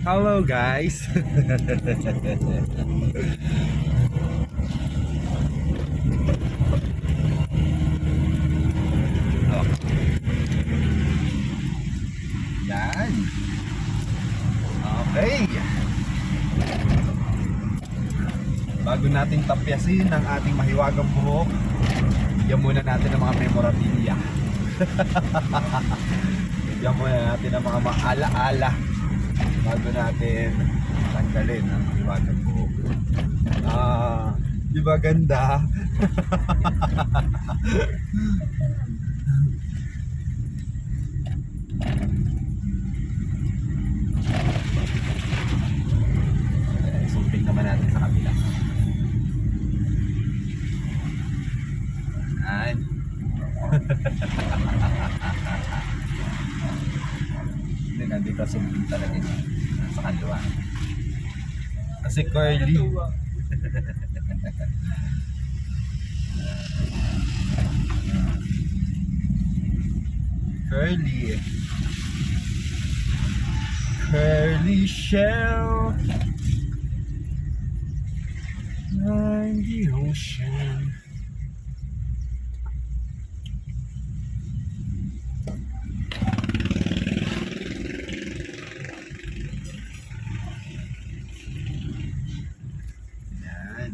Hello guys. Oh, yan. Okay. Bago nating tapyasin ang ating mahiwagang buhok, bigyan muna natin ng mga memorabilia. Bigyan muna natin ng mga maala-ala bago natin tanggalin ang mahiwagang buhok. Di ba ganda? Sulting naman natin sa kabila. Ayan. Hindi, nandito sulting talaga yun. Sa kaliwa. Kasi curly. Curly. Curly shell in the ocean. Yan.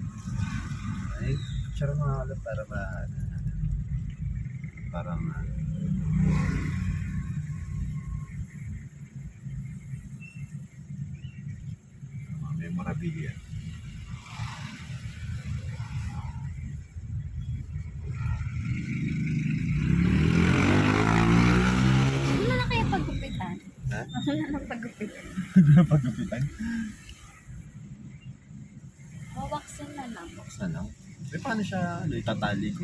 Ay, picture mga ulit para ba parang memorabilia. Wala na kaya paggupitan? Ha? Wala na paggupitan. Hindi na paggupitan. Wawaksan na lang. Box na lang. Eh, paano siya itatali ko?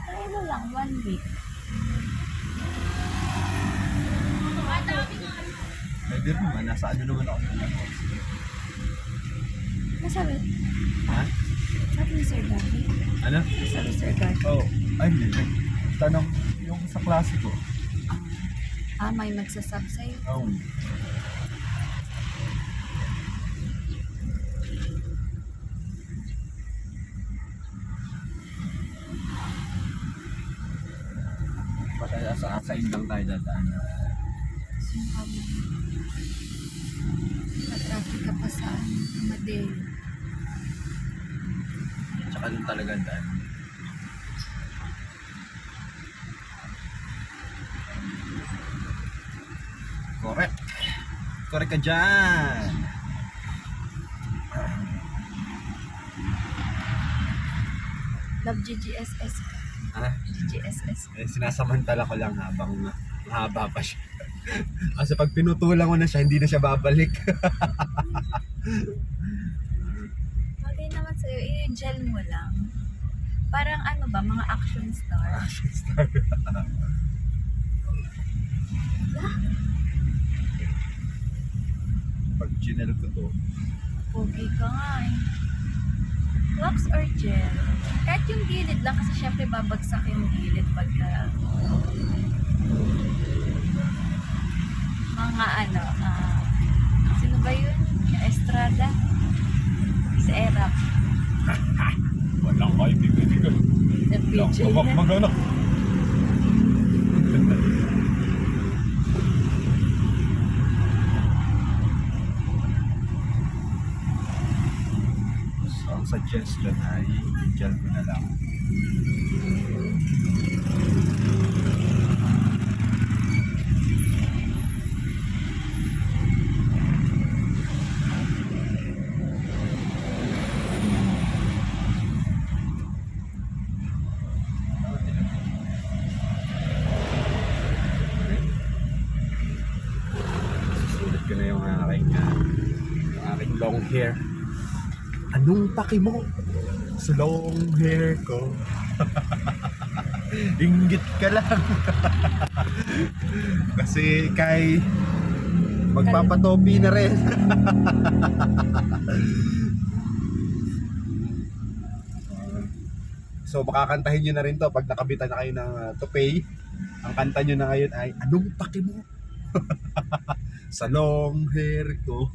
Try mo lang, 1 week. Pwede rin naman. Nasa ano naman ako. Masabi, Ha? sabi ni Sir Gabby. Ano? Sabi ni Sir Gabby. Oh, ay hindi. Tanong yung sa klase ko. May magsasab sa'yo. Oh. Basta sa indang tayo dadaan. Matraffic ka pa sa Amadeo. Tsaka doon talaga daan. Correct. Correct ka dyan. Love GGSS ka. Ha? GGSS. Sinasamantala ko lang habang mahaba pa siya. Kasi pag pinutulan ko na siya, hindi na siya babalik. Bagay naman sa'yo, i-gel mo lang. Parang ano ba, mga action star. Action star. Pag ginel ko to, Pogi ka nga eh. Wax or gel? Kahit yung gilid lang kasi syempre babagsak yung gilid pagka mga ano, sino ba yun? Yung Estrada? Si Erap. walang kaibigan. The PJ na. Magano. So, ang suggestion ay gel ko na lang. Susulit ko na yung aking long hair. Anong paki mo sa long hair ko? Inggit ka lang. Kasi kay magpapatopi na rin. So makakantahin nyo na rin to pag nakabitan na kayo ng to pay. Ang kanta nyo na ngayon ay, anong paki mo? Sa long hair ko.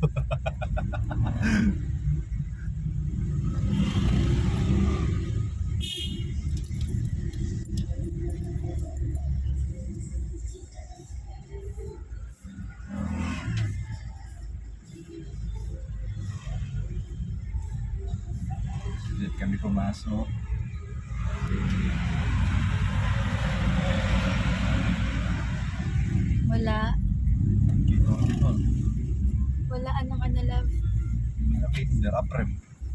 Dito kami pumasok. Wala. Wala anong love. Kinder, aprem.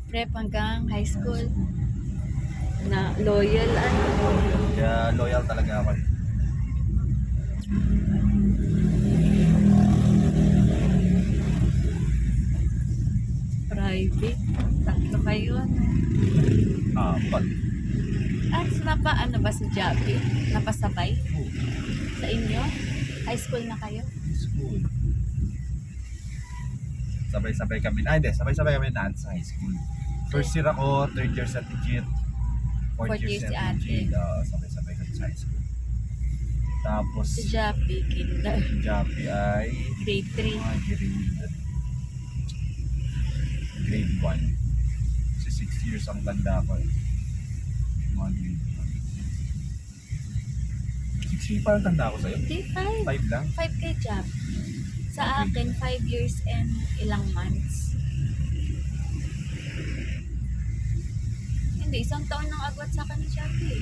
Prep hanggang high school. Na loyal Kaya loyal talaga ako. private. Tatlo kayo. Apat. Ano ba si Javi? Napasabay? Sa inyo? High school na kayo? School. Sabay-sabay kami. Hindi. Sabay-sabay kami na sa high school. First year ako, third year sa Tijit. Fourth year si sa ate. Tijit. Sabay-sabay kami sa high school. Tapos, Si Javi, kinder. si Jappy ay Grade 3. Grade 1. Kasi 6 years ang tanda ko eh. Mga grade 1. 6 years parang tanda ko sa'yo. Hindi, 5. 5 lang. 5 kay Jap. Sa akin, 5 years and ilang months. Hindi, isang taon nang agwat sa akin ni Javi.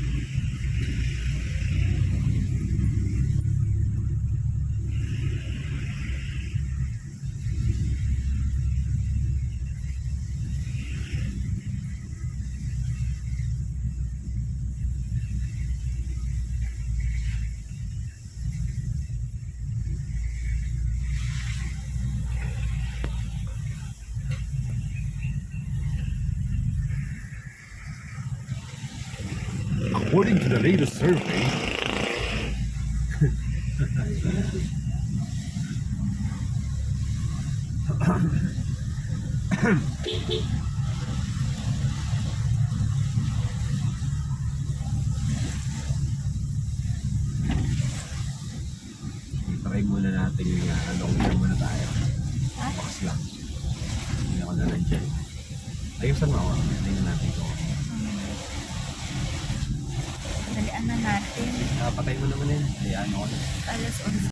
According to the latest survey, try muna natin yung long term muna tayo. Ha? Box lang. Hindi ako na nandiyan. Ayusan mo ako. Tingnan natin ko. Dalian na natin. Patay mo naman yun. Ayan ako na. Alas 11.